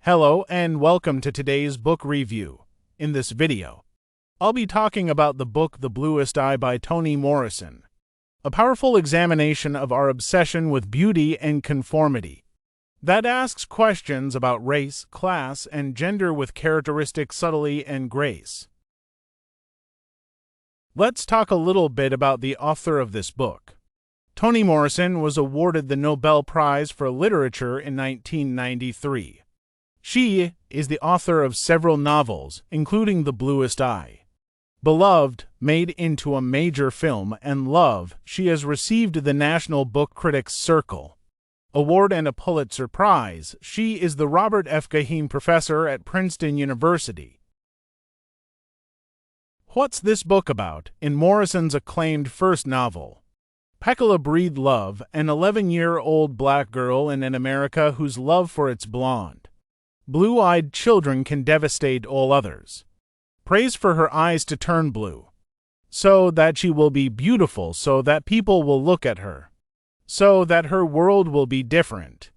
Hello and welcome to today's book review. In this video, I'll be talking about the book The Bluest Eye by Toni Morrison, a powerful examination of our obsession with beauty and conformity that asks questions about race, class, and gender with characteristic subtlety and grace. Let's talk a little bit about the author of this book. Toni Morrison was awarded the Nobel Prize for Literature in 1993. She is the author of several novels, including The Bluest Eye. Beloved, made into a major film, and Love, she has received the National Book Critics Circle Award and a Pulitzer Prize. She is the Robert F. Gaheen Professor at Princeton University. What's this book about? In Morrison's acclaimed first novel, Peccola breathed love, an 11-year-old black girl in an America whose love for its blue-eyed children can devastate all others, prays for her eyes to turn blue, so that she will be beautiful, so that people will look at her, so that her world will be different.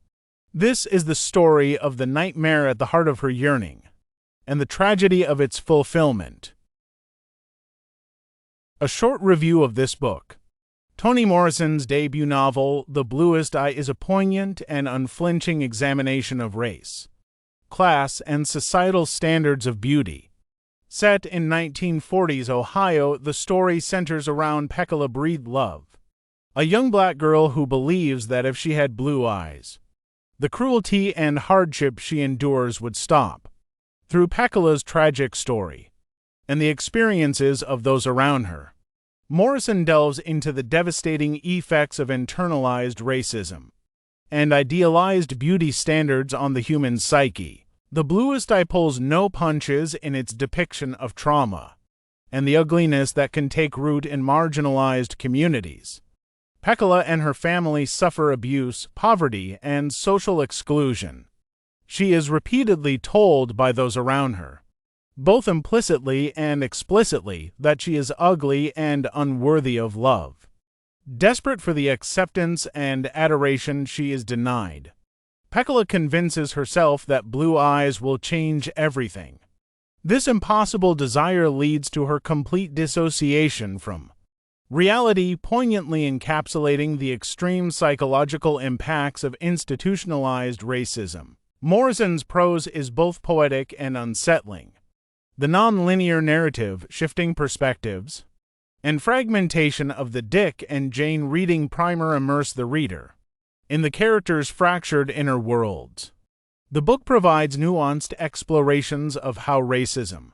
This is the story of the nightmare at the heart of her yearning, and the tragedy of its fulfillment. A short review of this book. Toni Morrison's debut novel, The Bluest Eye, is a poignant and unflinching examination of race, class, and societal standards of beauty. Set in 1940s Ohio, the story centers around Peccola breathed love, a young black girl who believes that if she had blue eyes, the cruelty and hardship she endures would stop. Through Peccola's tragic story and the experiences of those around her, Morrison delves into the devastating effects of internalized racism and idealized beauty standards on the human psyche. The Bluest Eye pulls no punches in its depiction of trauma and the ugliness that can take root in marginalized communities. Peccola and her family suffer abuse, poverty, and social exclusion. She is repeatedly told by those around her, both implicitly and explicitly, that she is ugly and unworthy of love. Desperate for the acceptance and adoration she is denied, Peccola convinces herself that blue eyes will change everything. This impossible desire leads to her complete dissociation from reality, poignantly encapsulating the extreme psychological impacts of institutionalized racism. Morrison's prose is both poetic and unsettling. The non-linear narrative, shifting perspectives, and fragmentation of the Dick and Jane reading primer immerse the reader in the characters' fractured inner worlds. The book provides nuanced explorations of how racism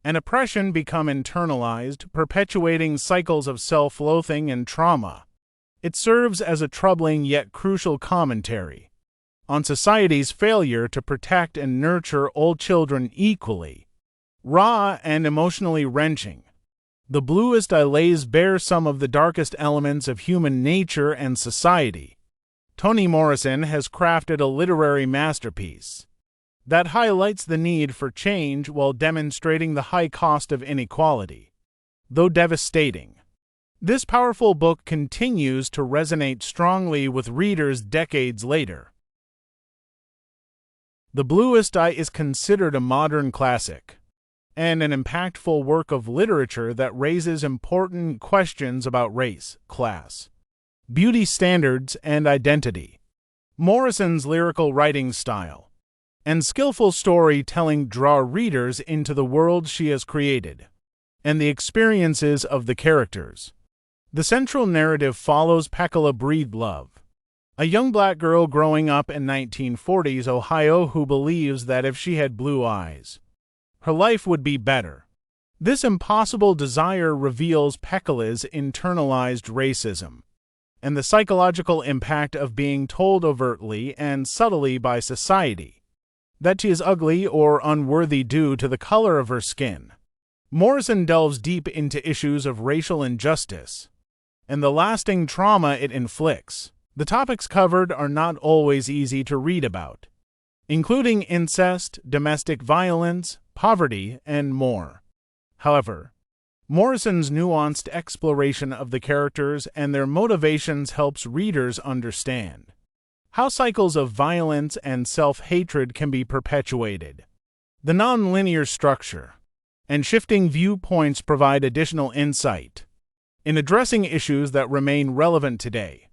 and oppression become internalized, perpetuating cycles of self-loathing and trauma. It serves as a troubling yet crucial commentary on society's failure to protect and nurture all children equally. Raw and emotionally wrenching, The Bluest Eye lays bare some of the darkest elements of human nature and society. Toni Morrison has crafted a literary masterpiece that highlights the need for change while demonstrating the high cost of inequality. Though devastating, this powerful book continues to resonate strongly with readers decades later. The Bluest Eye is considered a modern classic and an impactful work of literature that raises important questions about race, class, beauty standards, and identity. Morrison's lyrical writing style and skillful storytelling draw readers into the world she has created and the experiences of the characters. The central narrative follows Peccola breathed love, a young black girl growing up in 1940s Ohio who believes that if she had blue eyes, her life would be better. This impossible desire reveals Peccola's internalized racism and the psychological impact of being told overtly and subtly by society that she is ugly or unworthy due to the color of her skin. Morrison delves deep into issues of racial injustice and the lasting trauma it inflicts. The topics covered are not always easy to read about, including incest, domestic violence, poverty, and more. However, Morrison's nuanced exploration of the characters and their motivations helps readers understand How cycles of violence and self-hatred can be perpetuated. The non-linear structure and shifting viewpoints provide additional insight in addressing issues that remain relevant today.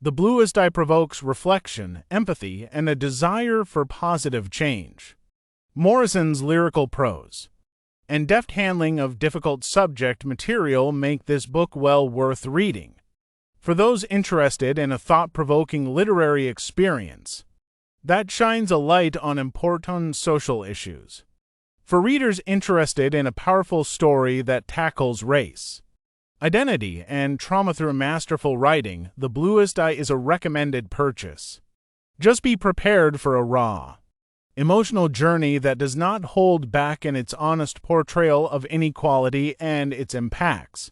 The Bluest Eye provokes reflection, empathy, and a desire for positive change. Morrison's lyrical prose and deft handling of difficult subject material make this book well worth reading. For those interested in a thought-provoking literary experience that shines a light on important social issues. For readers interested in a powerful story that tackles race, identity, and trauma through masterful writing, The Bluest Eye is a recommended purchase. Just be prepared for a raw, emotional journey that does not hold back in its honest portrayal of inequality and its impacts